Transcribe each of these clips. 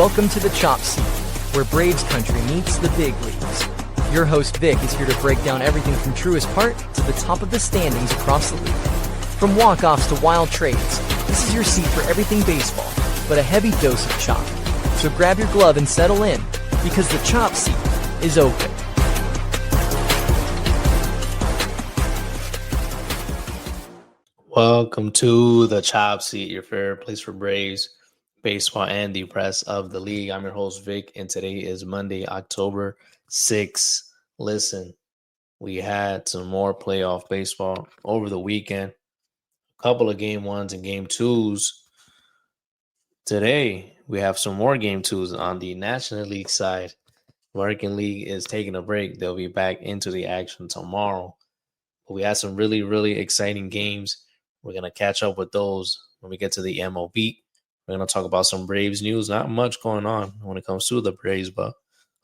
Welcome to the Chop Seat, where Braves country meets the big leagues. Your host Vic is here to break down everything from truest part to the top of the standings across the league. From walk-offs to wild trades, this is your seat for everything baseball, but a heavy dose of chop. So grab your glove and settle in, because the Chop Seat is open. Welcome to the Chop Seat, your favorite place for Braves baseball and the press of the league. I'm your host, Vic, and today is Monday, October 6th. Listen, we had some more playoff baseball over the weekend. A couple of game ones and game twos. Today, we have some more game twos on the National League side. American League is taking a break. They'll be back into the action tomorrow. But we had some really, really exciting games. We're going to catch up with those when we get to the MLB. We're going to talk about some Braves news. Not much going on when it comes to the Braves, but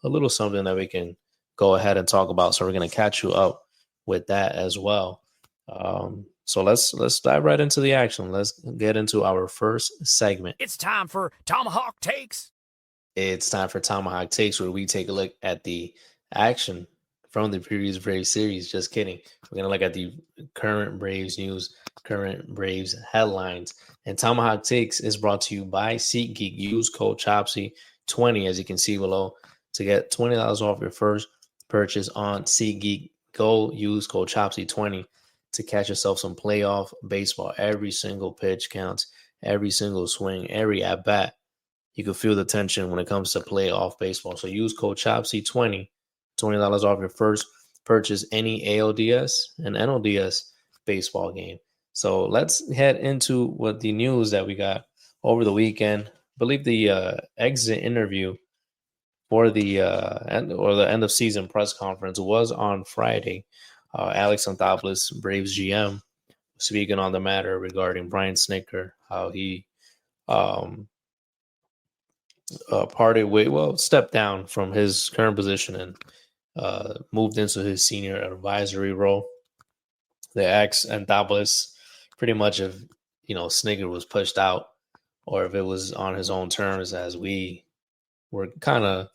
a little something that we can go ahead and talk about. So we're going to catch you up with that as well. So let's dive right into the action. Let's get into our first segment. It's time for Tomahawk Takes. It's time for Tomahawk Takes, where we take a look at the action from the previous Braves series. Just kidding. We're going to look at the current Braves news, current Braves headlines. And Tomahawk Takes is brought to you by SeatGeek. Use code CHOPSY20, as you can see below, to get $20 off your first purchase on SeatGeek. Go use code CHOPSY20 to catch yourself some playoff baseball. Every single pitch counts, every single swing, every at-bat. You can feel the tension when it comes to playoff baseball. So use code CHOPSY20, $20 off your first purchase any ALDS and NLDS baseball game. So let's head into what the news that we got over the weekend. I believe the exit interview for the end of season press conference was on Friday. Alex Anthopoulos, Braves GM, speaking on the matter regarding Brian Snitker, how he stepped down from his current position and moved into his senior advisory role. They asked Anthopoulos pretty much if, Snitker was pushed out or if it was on his own terms, as we were kind of,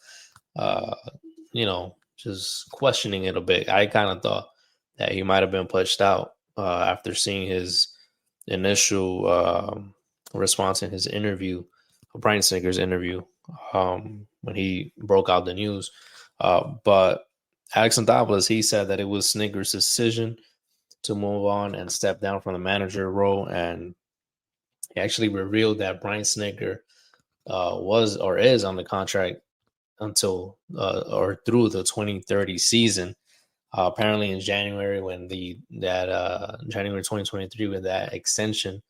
just questioning it a bit. I kind of thought that he might have been pushed out after seeing his initial response in his interview, Brian Snitker's interview, when he broke out the news. But Alex Anthopoulos, he said that it was Snitker's decision to move on and step down from the manager role. And he actually revealed that Brian Snitker was or is on the contract until or through the 2030 season. Apparently in January, when January 2023, when that extension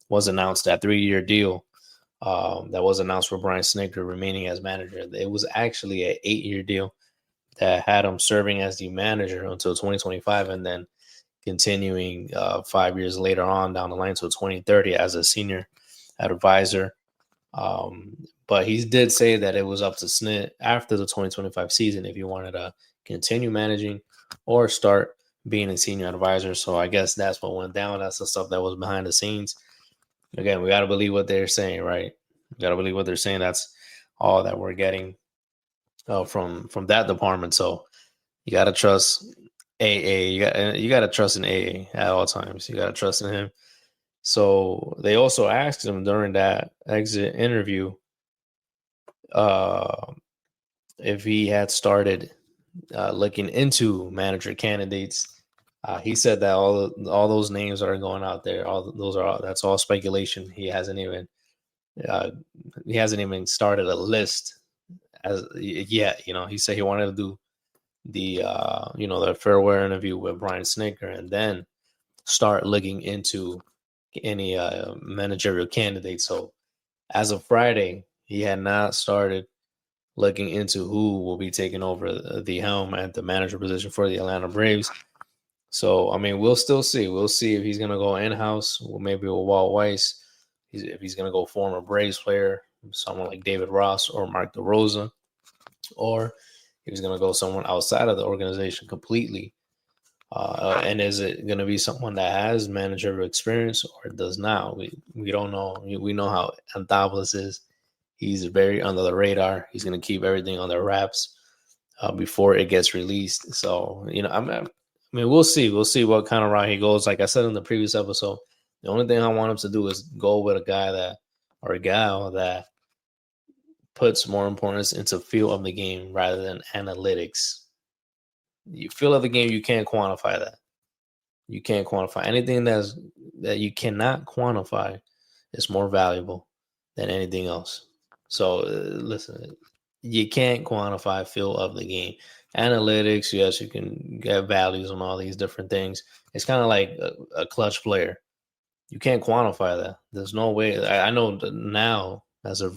was announced, that 3-year deal that was announced for Brian Snitker remaining as manager, it was actually an 8-year deal that had him serving as the manager until 2025, and then continuing 5 years later on down the line to 2030 as a senior advisor. But he did say that it was up to Snit after the 2025 season if he wanted to continue managing or start being a senior advisor. So I guess that's what went down. That's the stuff that was behind the scenes. Again, we got to believe what they're saying, right? We got to believe what they're saying. That's all that we're getting from that department. So you got to trust AA. You got to trust in AA at all times. You got to trust in him. So they also asked him during that exit interview if he had started looking into manager candidates. He said that all those names that are going out there, that's all speculation. He hasn't even started a list as yet. He said he wanted to do the farewell interview with Brian Snitker and then start looking into any managerial candidates. So as of Friday, he had not started looking into who will be taking over the helm at the manager position for the Atlanta Braves. So, I mean, we'll still see. We'll see if he's going to go in-house, maybe with Walt Weiss, if he's going to go former Braves player, someone like David Ross or Mark DeRosa, or if he's going to go someone outside of the organization completely. And is it going to be someone that has managerial experience or does not? We don't know. We know how Anthopoulos is. He's very under the radar. He's going to keep everything on the wraps before it gets released. So, I mean, we'll see. We'll see what kind of route he goes. Like I said in the previous episode, the only thing I want him to do is go with a gal that puts more importance into feel of the game rather than analytics. You feel of the game, you can't quantify that. You can't quantify anything that you cannot quantify is more valuable than anything else. So listen, you can't quantify feel of the game. Analytics, yes, you can get values on all these different things. It's kind of like a clutch player. You can't quantify that. There's no way. I know now, as of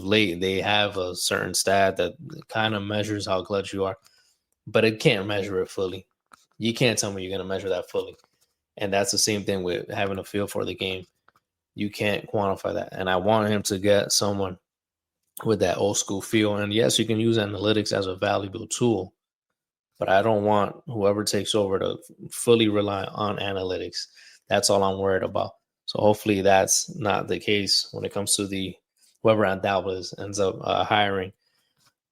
late, they have a certain stat that kind of measures how clutch you are, but it can't measure it fully. You can't tell me you're going to measure that fully. And that's the same thing with having a feel for the game. You can't quantify that. And I want him to get someone with that old school feel. And yes, you can use analytics as a valuable tool, but I don't want whoever takes over to fully rely on analytics. That's all I'm worried about. So hopefully that's not the case when it comes to whoever Anthopoulos ends up hiring.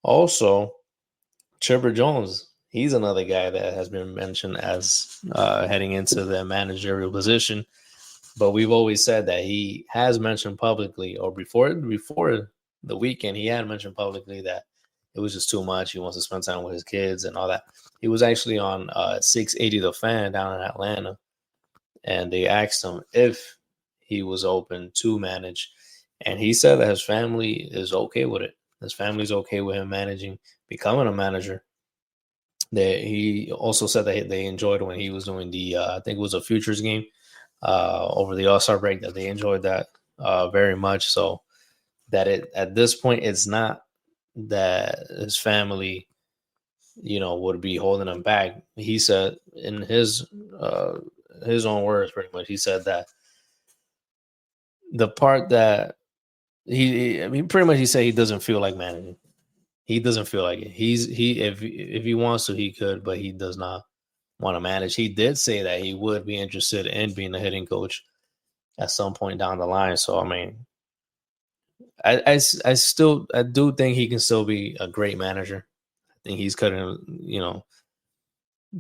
Also, Chipper Jones, he's another guy that has been mentioned as heading into the managerial position. But we've always said that he has mentioned publicly, or before the weekend, he had mentioned publicly that it was just too much. He wants to spend time with his kids and all that. He was actually on 680 The Fan down in Atlanta, and they asked him if he was open to manage. And he said that his family is okay with it. His family's okay with him managing, becoming a manager. He also said that they enjoyed when he was doing I think it was a Futures game over the All-Star break, that they enjoyed that very much. So that at this point, it's not that his family, would be holding him back. He said in his own words, pretty much, he said that the part that pretty much he said he doesn't feel like managing. He doesn't feel like it. If he wants to, he could, but he does not want to manage. He did say that he would be interested in being a hitting coach at some point down the line. So I mean, I do think he can still be a great manager. I think he's cutting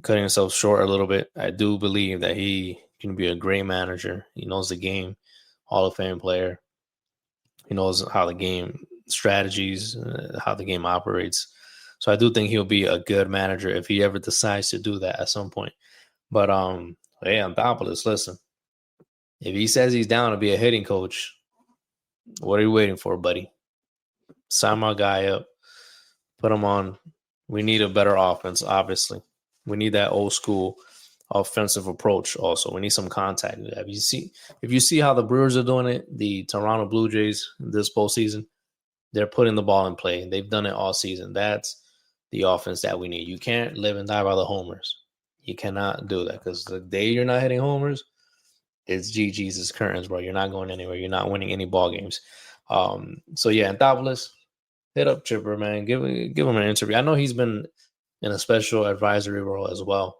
himself short a little bit. I do believe that he can be a great manager. He knows the game, Hall of Fame player. He knows how the game strategies, how the game operates. So I do think he'll be a good manager if he ever decides to do that at some point. But hey, Anthopoulos, listen, if he says he's down to be a hitting coach, what are you waiting for, buddy? Sign my guy up. Put him on. We need a better offense, obviously. We need that old school offensive approach also. We need some contact. If you see how the Brewers are doing it, the Toronto Blue Jays this postseason, they're putting the ball in play. They've done it all season. That's the offense that we need. You can't live and die by the homers. You cannot do that, because the day you're not hitting homers, it's GG's, it's curtains, bro. You're not going anywhere. You're not winning any ball games. So yeah, Anthopoulos, hit up Chipper, man. Give him an interview. I know he's been in a special advisory role as well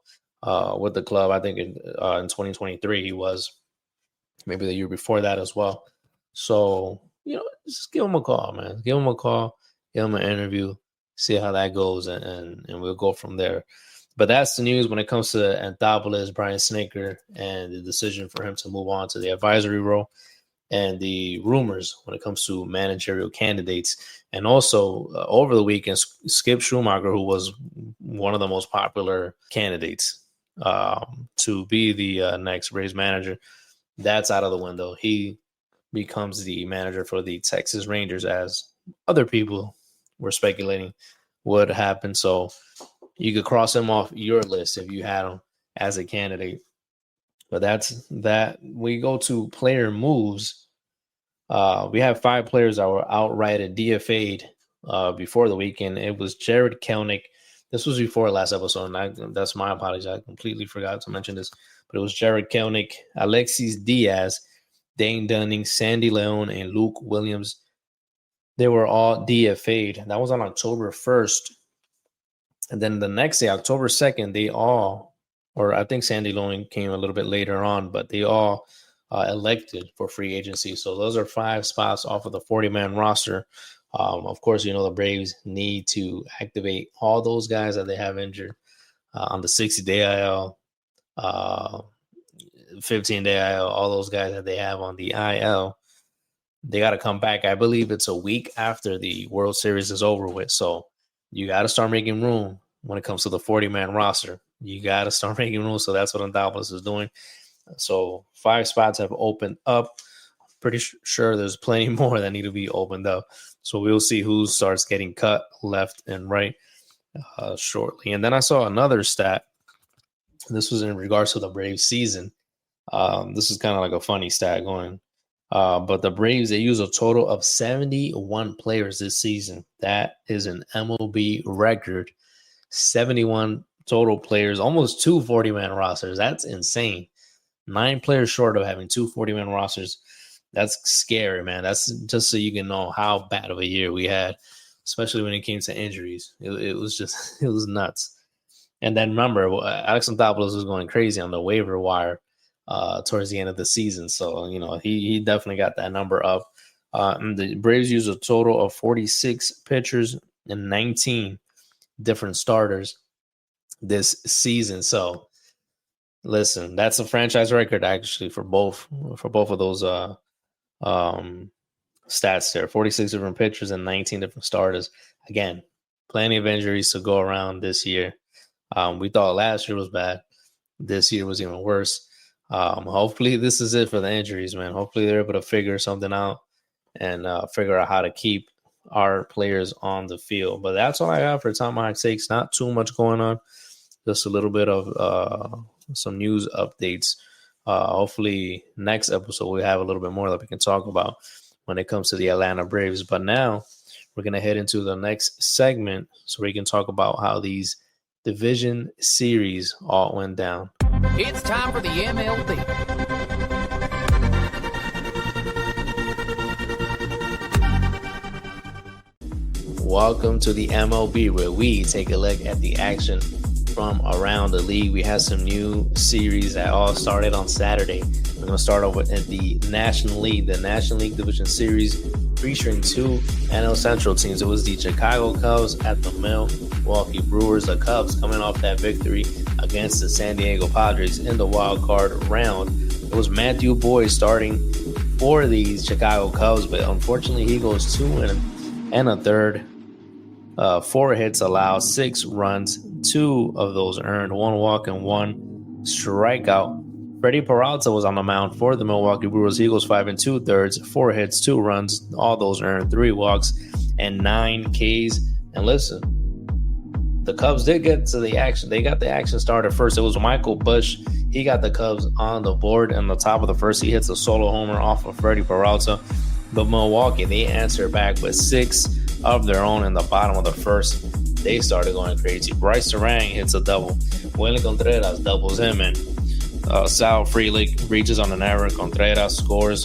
with the club. I think in 2023 he was, maybe the year before that as well. So, just give him a call, man. Give him a call, give him an interview, see how that goes, and we'll go from there. But that's the news when it comes to Anthopoulos, Brian Snitker, and the decision for him to move on to the advisory role, and the rumors when it comes to managerial candidates. And also, over the weekend, Skip Schumacher, who was one of the most popular candidates to be the next Braves manager, that's out of the window. He becomes the manager for the Texas Rangers, as other people were speculating would happen. So you could cross him off your list if you had him as a candidate. But that's that. We go to player moves. We have 5 players that were outright and DFA'd before the weekend. It was Jared Kelenic. This was before last episode, and that's my apologies. I completely forgot to mention this. But it was Jared Kelenic, Alexis Diaz, Dane Dunning, Sandy Leon, and Luke Williams. They were all DFA'd. That was on October 1st. And then the next day, October 2nd, I think Sandy Leon came a little bit later on, but they all elected for free agency. So those are 5 spots off of the 40-man roster. Of course, the Braves need to activate all those guys that they have injured on the 60-day IL, 15-day IL, all those guys that they have on the IL. They got to come back. I believe it's a week after the World Series is over with. So you got to start making room when it comes to the 40-man roster. You got to start making room. So that's what Anthopoulos is doing. So 5 spots have opened up. Pretty sure there's plenty more that need to be opened up. So we'll see who starts getting cut left and right shortly. And then I saw another stat. This was in regards to the Braves season. This is kind of like a funny stat going. But the Braves, they use a total of 71 players this season. That is an MLB record. 71 total players, almost 2 40-man rosters. That's insane. 9 players short of having 2 40-man rosters. That's scary, man. That's just so you can know how bad of a year we had, especially when it came to injuries. It was nuts. And then remember, Alex Anthopoulos was going crazy on the waiver wire towards the end of the season. So, he definitely got that number up. And the Braves used a total of 46 pitchers and 19 different starters this season. So, listen, that's a franchise record actually for both of those stats there. 46 different pitchers and 19 different starters. Again, plenty of injuries to go around this year. We thought last year was bad. This year was even worse. Hopefully this is it for the injuries, man. Hopefully they're able to figure something out and figure out how to keep our players on the field. But that's all I have for Tomahawk Takes. Not too much going on. Just a little bit of some news updates. Hopefully next episode we have a little bit more that we can talk about when it comes to the Atlanta Braves. But now we're going to head into the next segment so we can talk about how these division series all went down. It's time for the MLB. Welcome to the MLB, where we take a look at the action from around the league. We have some new series that all started on Saturday. We're going to start off with the National League. The National League Division Series featuring 2 NL Central teams. It was the Chicago Cubs at the Milwaukee Brewers. The Cubs coming off that victory against the San Diego Padres in the wild card round. It was Matthew Boyd starting for the Chicago Cubs, but unfortunately he goes 2 and a third. 4 hits allowed, 6 runs, 2 of those earned, 1 walk and 1 strikeout. Freddie Peralta was on the mound for the Milwaukee Brewers. He goes 5 2/3, 4 hits, 2 runs, all those earned, 3 walks, and 9 Ks. And listen, the Cubs did get to the action. They got the action started first. It was Michael Busch. He got the Cubs on the board in the top of the first. He hits a solo homer off of Freddie Peralta. But Milwaukee, they answered back with 6 of their own in the bottom of the first. They started going crazy. Bryce Terang hits a double. Willie Contreras doubles him, and Sal Frelick reaches on an error. Contreras scores.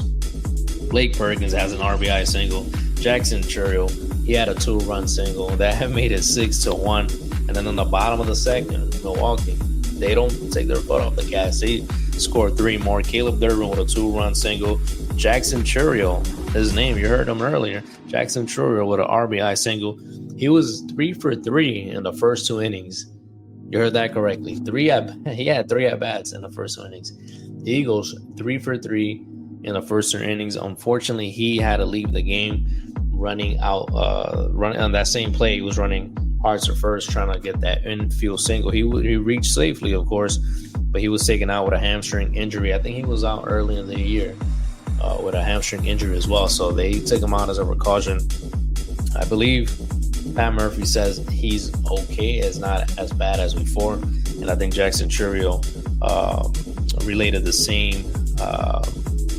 Blake Perkins has an RBI single. Jackson Churrill, he had a 2-run single. That made it 6-1. And then on the bottom of the second, Milwaukee, they don't take their foot off the gas. They scored 3 more. Caleb Durbin with a 2-run single. Jackson Churrill, his name, you heard him earlier. Jackson Churrill with an RBI single. He was 3 for 3 in the first 2 innings. You heard that correctly. He had 3 at-bats in the first 2 innings. The Eagles, 3 for 3 in the first 2 innings. Unfortunately, he had to leave the game running on that same play. He was running hard to first, trying to get that infield single. He reached safely, of course, but he was taken out with a hamstring injury. I think he was out early in the year with a hamstring injury as well. So they took him out as a precaution. I believe Pat Murphy says he's okay. It's not as bad as before. And I think Jackson Churrill related the same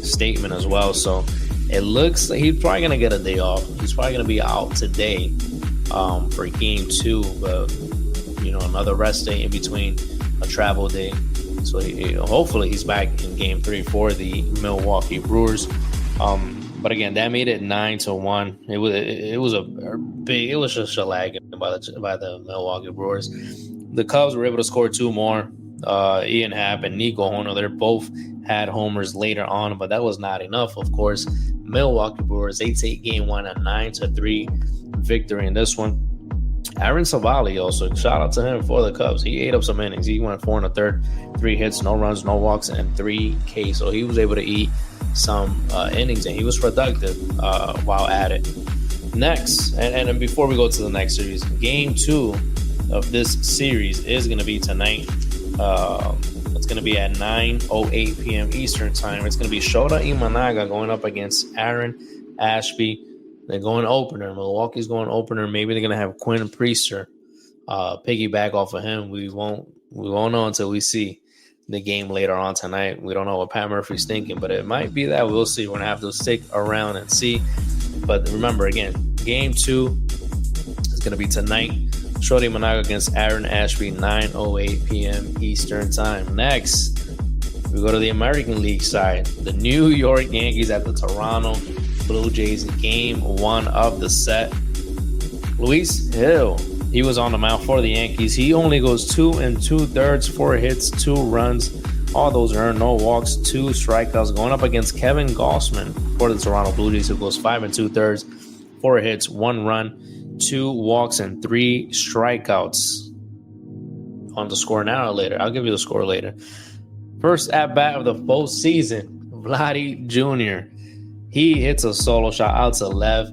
statement as well. So it looks like he's probably going to get a day off. He's probably going to be out today for game 2. But, another rest day in between a travel day. So hopefully he's back in game 3 for the Milwaukee Brewers. But again, that made it 9-1. It was just a lag by the Milwaukee Brewers. The Cubs were able to score 2 more. Ian Happ and Nico Hoerner, they both had homers later on, but that was not enough, of course. Milwaukee Brewers, they take game one, a 9-3 victory in this one. Aaron Savali also, shout out to him for the Cubs. He ate up some innings. He went 4 1/3, 3 hits, no runs, no walks, and 3 Ks. So he was able to eat some innings, and he was productive while at it. Next, and before we go to the next series, game 2 of this series is going to be tonight. It's going to be at 9:08 p.m. Eastern time. It's going to be Shota Imanaga going up against Aaron Ashby. They're going opener. Milwaukee's going opener. Maybe they're going to have Quinn Priester piggyback off of him. We won't know until we see the game later on tonight. We don't know what Pat Murphy's thinking, but it might be that. We'll see. We're going to have to stick around and see. But remember, again, game 2 is going to be tonight. Shota Imanaga against Aaron Ashby, 9:08 p.m. Eastern time. Next, we go to the American League side. The New York Yankees at the Toronto Blue Jays, game 1 of the set. Luis Hill, he was on the mound for the Yankees. He only goes 2 2/3, 4 hits, 2 runs. All those earned, no walks, 2 strikeouts. Going up against Kevin Gausman for the Toronto Blue Jays, who goes 5 2/3, 4 hits, 1 run, 2 walks, and 3 strikeouts. On the score now or later? I'll give you the score later. First at bat of the postseason, Vladdy Jr. He hits a solo shot out to left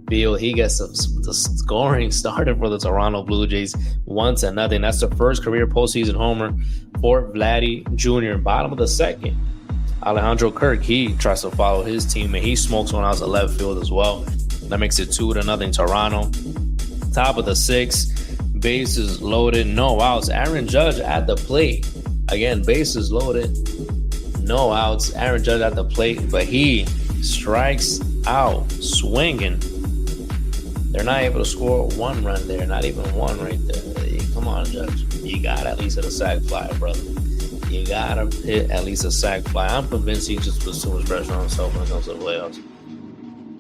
field. He gets the scoring started for the Toronto Blue Jays, 1-0. That's the first career postseason homer for Vladdy Jr. Bottom of the second, Alejandro Kirk, he tries to follow his teammate. He smokes one out to left field as well. That makes it 2-0 Toronto. Top of the 6th, bases loaded, no outs. Aaron Judge at the plate. Again, bases loaded, no outs. Aaron Judge at the plate, but he strikes out swinging. They're not able to score 1 run there, not even 1 right there. Hey, come on, Judge. You got to at least hit a sac fly, brother. You got to hit at least a sac fly. I'm convinced he just puts too much pressure on himself when it comes to the playoffs.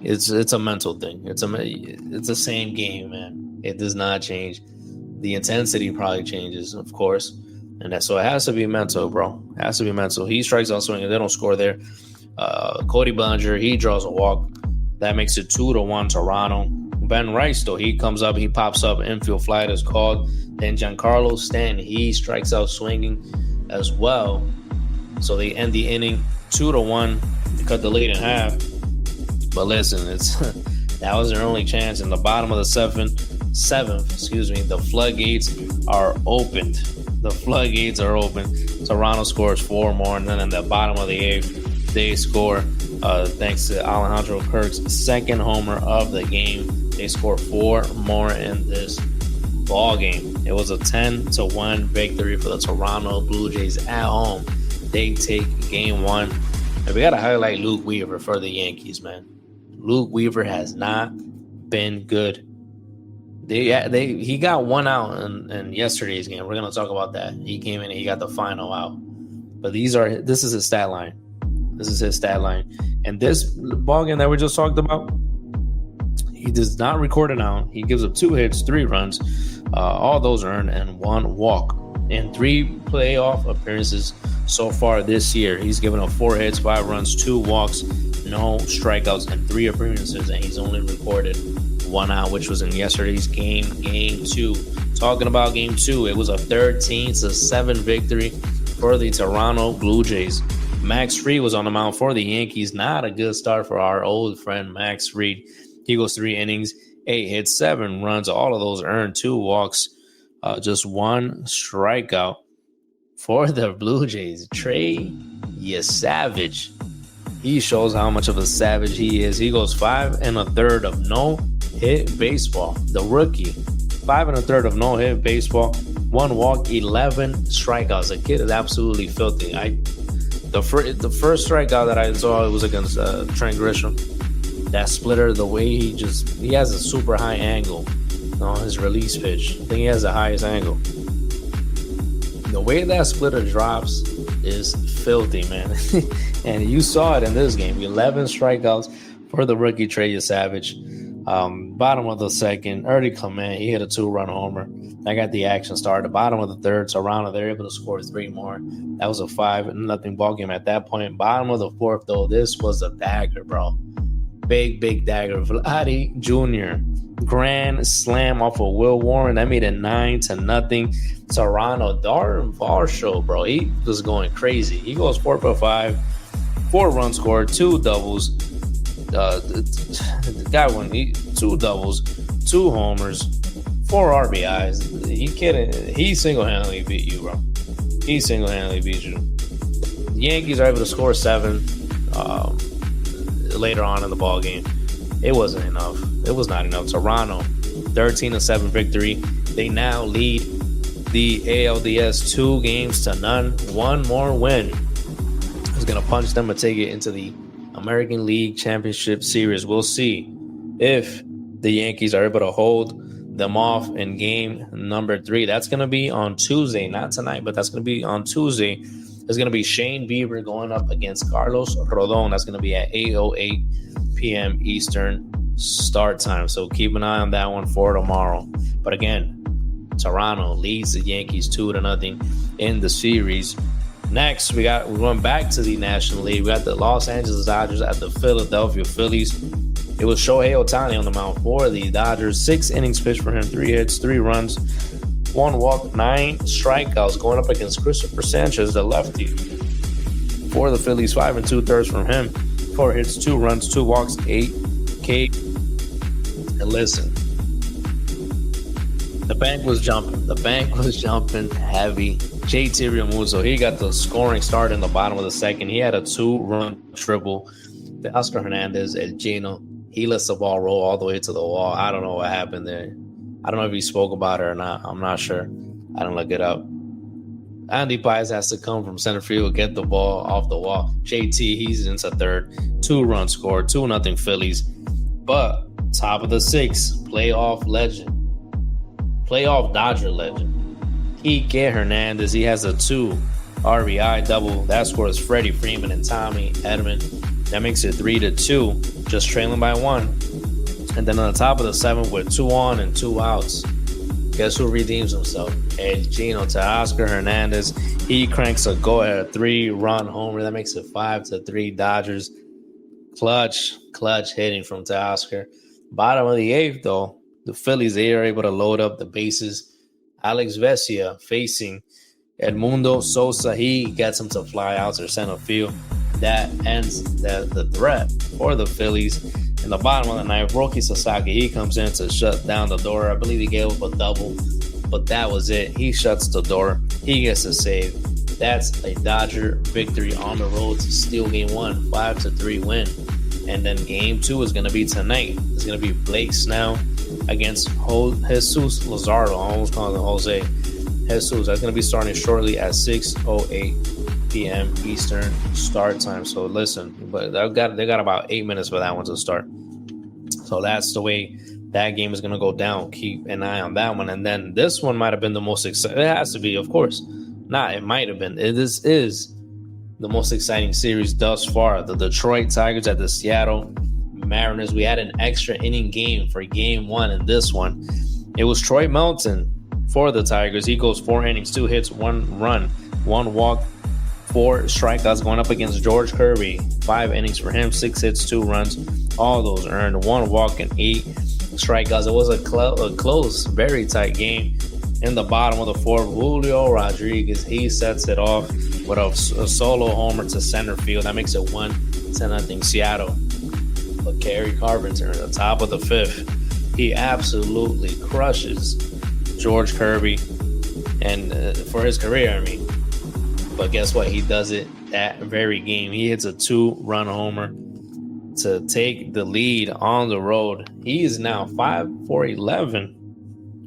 It's a mental thing. It's the same game, man. It does not change. The intensity probably changes, of course. And so it has to be mental, bro. It has to be mental. He strikes out swinging. They don't score there. Cody Bellinger, he draws a walk. That makes it 2-1 Toronto. Ben Rice, though, he comes up, he pops up, infield fly is called. Then Giancarlo Stanton, he strikes out swinging as well. So they end the inning 2-1. They cut the lead in half. But listen, that was their only chance. In the bottom of the seventh, the floodgates are opened. The floodgates are open. Toronto scores 4 more, and then in the bottom of the 8th, they score, thanks to Alejandro Kirk's second homer of the game. They score 4 more in this ball game. It was a 10-1 victory for the Toronto Blue Jays at home. They take game 1. And we got to highlight Luke Weaver for the Yankees, man. Luke Weaver has not been good. He got 1 out in yesterday's game. We're going to talk about that. He came in and he got the final out. But this is his stat line. And this ball game that we just talked about, he does not record it out. He gives up 2 hits, 3 runs, all those earned, and 1 walk. In 3 playoff appearances so far this year, he's given up 4 hits, 5 runs, 2 walks, no strikeouts in 3 appearances, and he's only recorded 1 out, which was in yesterday's game 2. Talking about game 2, it was a 13-7 victory for the Toronto Blue Jays. Max Fried was on the mound for the Yankees. Not a good start for our old friend Max Fried. He goes 3 innings, 8 hits, 7 runs. All of those earned, 2 walks, just 1 strikeout for the Blue Jays. Trey Savage. He shows how much of a savage he is. He goes 5 1/3 of no-hit baseball. The rookie, 5 1/3 of no-hit baseball, 1 walk, 11 strikeouts. The kid is absolutely filthy. The first strikeout that I saw, it was against Trent Grisham. That splitter, the way he has a super high angle on his release pitch. I think he has the highest angle. The way that splitter drops is filthy, man. And you saw it in this game. 11 strikeouts for the rookie Trey Savage. Bottom of the second, early Clement, he hit a 2-run homer. That got the action started. Bottom of the third, Toronto, they're able to score 3 more. That was a 5-0 ball game at that point. Bottom of the fourth, though, this was a dagger, bro. Big dagger. Vladdy Jr. grand slam off of Will Warren. That made it 9-0. Toronto, Darren Varsho, bro, he was going crazy. He goes 4 for 5, 4 runs scored, 2 doubles. The guy won 2 doubles, 2 homers, 4 RBIs. He kidding? He single-handedly beat you, bro. He single-handedly beat you. The Yankees are able to score 7 later on in the ball game. It wasn't enough. It was not enough. Toronto, 13-7 victory. They now lead the ALDS 2-0. One more win is going to punch them and take it into the American League Championship Series. We'll see if the Yankees are able to hold them off in game number 3. That's going to be on Tuesday, not tonight, but that's going to be on Tuesday. There's going to be Shane Bieber going up against Carlos Rodon. That's going to be at 8:08 p.m. Eastern start time. So keep an eye on that one for tomorrow. But again, Toronto leads the Yankees 2-0 in the series. Next, we went back to the National League. We got the Los Angeles Dodgers at the Philadelphia Phillies. It was Shohei Ohtani on the mound for the Dodgers. 6 innings pitched for him, 3 hits, 3 runs, 1 walk, 9 strikeouts, going up against Christopher Sanchez, the lefty. For the Phillies, 5 2/3 from him, 4 hits, 2 runs, 2 walks, 8 K. And listen, the bank was jumping. The bank was jumping heavy. JT Realmuto, he got the scoring start in the bottom of the second. He had a 2-run triple. The Oscar Hernandez, El Gino, he lets the ball roll all the way to the wall. I don't know what happened there. I don't know if he spoke about it or not. I'm not sure. I didn't look it up. Andy Paez has to come from center field, get the ball off the wall. JT, he's into third. 2-run score, 2-0 Phillies. But top of the 6th, playoff legend. Playoff Dodger legend. Ike Hernandez, he has a 2 RBI double. That scores Freddie Freeman and Tommy Edman. That makes it 3-2, just trailing by 1. And then on the top of the 7th with 2 on and 2 outs, guess who redeems himself? El Gino to Oscar Hernandez. He cranks a go-ahead 3-run homer. That makes it 5-3 Dodgers. Clutch hitting from Teoscar. Bottom of the 8th, though, the Phillies, they are able to load up the bases. Alex Vesia facing Edmundo Sosa. He gets him to fly out to center field. That ends the threat for the Phillies. In the bottom of the 9th, Roki Sasaki, he comes in to shut down the door. I believe he gave up a double, but that was it. He shuts the door. He gets a save. That's a Dodger victory on the road to steal game 1, 5-3 win. And then game 2 is going to be tonight. It's going to be Blake Snell against Jesus Luzardo. I almost called him Jose. Jesus. That's going to be starting shortly at 6:08 p.m. Eastern start time. So listen, but they got about 8 minutes for that one to start. So that's the way that game is going to go down. Keep an eye on that one. And then this one might have been the most exciting. It has to be, of course. It might have been. This is the most exciting series thus far. The Detroit Tigers at the Seattle Mariners. We had an extra inning game for game 1 in this one. It was Troy Melton for the Tigers. He goes 4 innings, 2 hits, 1 run, 1 walk, 4 strikeouts, going up against George Kirby. 5 innings for him, 6 hits, 2 runs. All those earned, 1 walk and 8 strikeouts. It was a close, very tight game. In the bottom of the 4th, Julio Rodriguez, he sets it off with a solo homer to center field. That makes it 1-0 Seattle. But Gary Carpenter at the top of the 5th, he absolutely crushes George Kirby and for his career, I mean. But guess what? He does it that very game. He hits a 2-run homer to take the lead on the road. He is now 5-for-11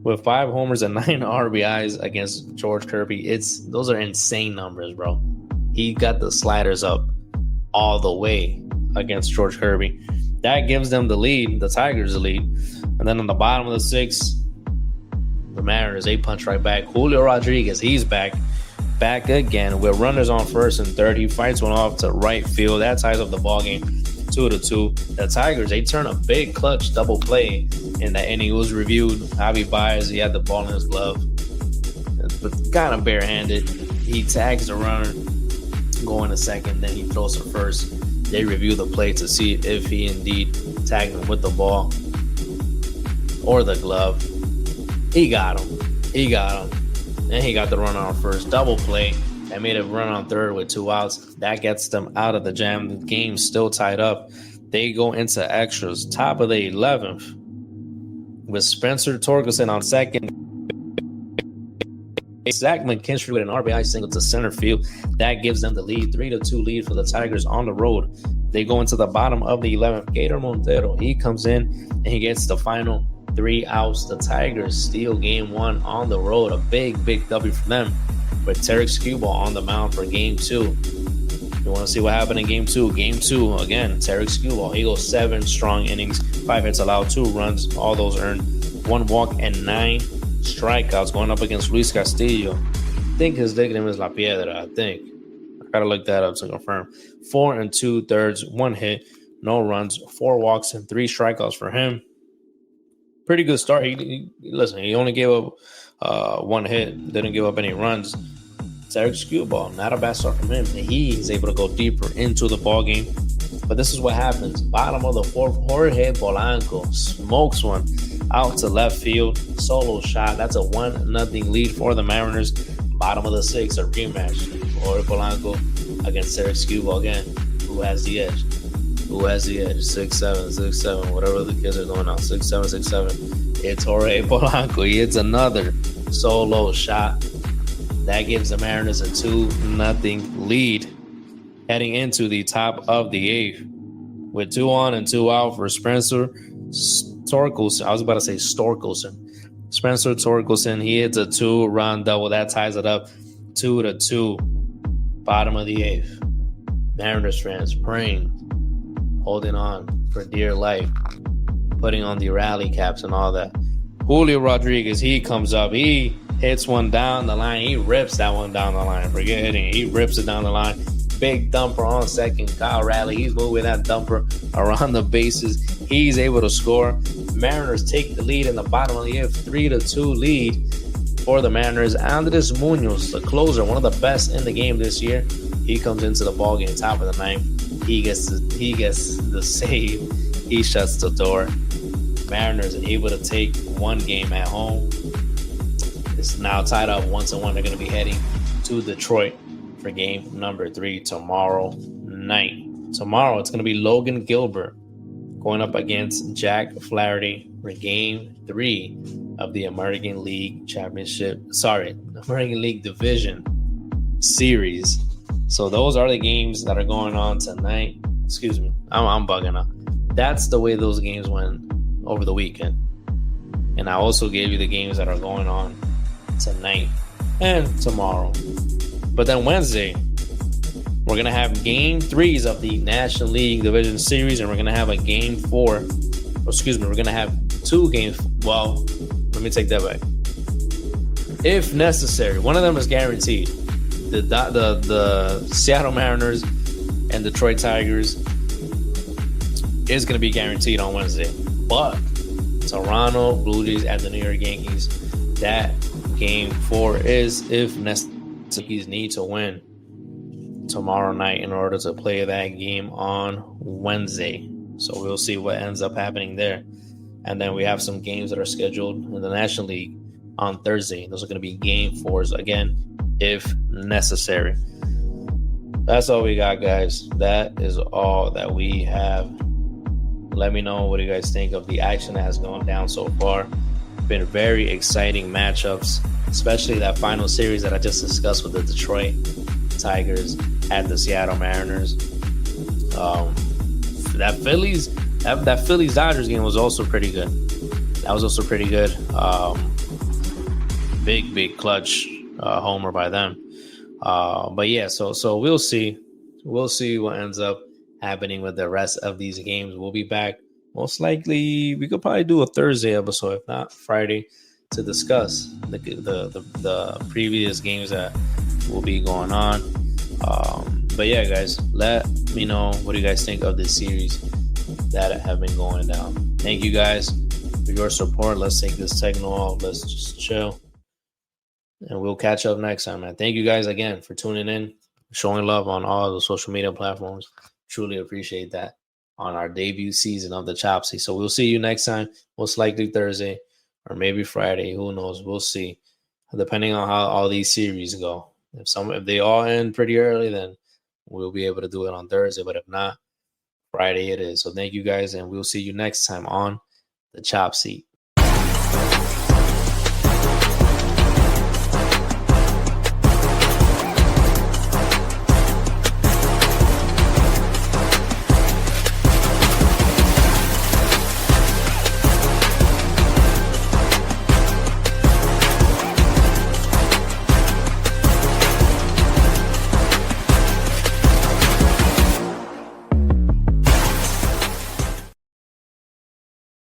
with 5 homers and 9 RBIs against George Kirby. Those are insane numbers, bro. He got the sliders up all the way against George Kirby. That gives them the lead, the Tigers the lead. And then on the bottom of the 6th, the Mariners, they punch right back. Julio Rodriguez, he's back again with runners on 1st and 3rd. He fights one off to right field. That ties up the ball game. 2-2. The Tigers, they turn a big clutch double play in that inning. It was reviewed. Javi Baez, he had the ball in his glove, but kind of barehanded. He tags the runner going to second, then he throws to first. They review the play to see if he indeed tagged him with the ball or the glove. He got him. And he got the run on first. Double play. That made a run on third with 2 outs. That gets them out of the jam. The game's still tied up. They go into extras. Top of the 11th with Spencer Torkelson on second. Zach McKinstry with an RBI single to center field. That gives them the lead. 3-2 lead for the Tigers on the road. They go into the bottom of the 11th. Gator Montero, he comes in and he gets the final 3 outs. The Tigers steal game 1 on the road. A big W for them. With Tarek Skubal on the mound for game 2. You want to see what happened in game 2? Game 2, again, Tarek Skubal. He goes 7 strong innings, 5 hits allowed, 2 runs, all those earned, 1 walk, and 9 strikeouts going up against Luis Castillo. I think his nickname is La Piedra, I think. I got to look that up to confirm. 4 2/3, 1 hit, no runs, 4 walks, and 3 strikeouts for him. Pretty good start. He only gave up 1 hit, didn't give up any runs. Tarek Skubal, not a bad start from him. He is able to go deeper into the ball game. But this is what happens. Bottom of the 4th, Jorge Polanco smokes one out to left field. Solo shot. That's a 1-0 lead for the Mariners. Bottom of the 6th, a rematch. Jorge Polanco against Tarek Skubal again. Who has the edge? 6'7", 6'7", whatever the kids are doing now. 6'7", 6'7". It's Jorge Polanco. He hits another solo shot. That gives the Mariners a 2-0 lead heading into the top of the 8th. With 2 on and 2 out for Spencer Torkelson. I was about to say Storkelson. Spencer Torkelson, he hits a 2-run double. That ties it up 2-2. Bottom of the 8th. Mariners fans praying, holding on for dear life, putting on the rally caps and all that. Julio Rodriguez, he comes up. He hits one down the line. He rips that one down the line. Forget hitting it. He rips it down the line. Big dumper on second. Kyle Raleigh, he's moving that dumper around the bases. He's able to score. Mariners take the lead in the bottom of the 8th. 3-2 lead for the Mariners. Andres Munoz, the closer, one of the best in the game this year. He comes into the ball game top of the 9th. He gets the save. He shuts the door. Mariners are able to take 1 game at home. It's now tied up 1-1. They're going to be heading to Detroit for game number 3 tomorrow night. Tomorrow, it's going to be Logan Gilbert going up against Jack Flaherty for game 3 of the American League American League Division Series. So those are the games that are going on tonight. Excuse me. I'm bugging out. That's the way those games went over the weekend. And I also gave you the games that are going on tonight and tomorrow. But then Wednesday, we're going to have game 3s of the National League Division Series, and we're going to have a game 4. We're going to have 2 games. Well, let me take that back. If necessary, one of them is guaranteed. The Seattle Mariners and Detroit Tigers is going to be guaranteed on Wednesday. But Toronto Blue Jays at the New York Yankees, that game 4 is, if necessary, Yankees need to win tomorrow night in order to play that game on Wednesday. So we'll see what ends up happening there. And then we have some games that are scheduled in the National League on Thursday. Those are going to be game 4s again, if necessary. That's all we got, guys. That is all that we have. Let me know what you guys think of the action that has gone down so far. Been very exciting matchups, especially that final series that I just discussed with the Detroit Tigers at the Seattle Mariners. That Phillies Dodgers game was also pretty good. Big clutch homer by them. But yeah, so we'll see what ends up happening with the rest of these games. We'll be back. Most likely, we could probably do a Thursday episode, if not Friday, to discuss the previous games that will be going on. But yeah, guys, let Let me know what do you guys think of this series that have been going down. Thank you guys for your support. Let's take this techno off. Let's just chill. And we'll catch up next time, man. Thank you guys again for tuning in, showing love on all the social media platforms. Truly appreciate that on our debut season of the Chopsy. So we'll see you next time, most likely Thursday or maybe Friday. Who knows? We'll see, depending on how all these series go. If they all end pretty early, then we'll be able to do it on Thursday. But if not, Friday it is. So thank you guys, and we'll see you next time on the Chop Seat.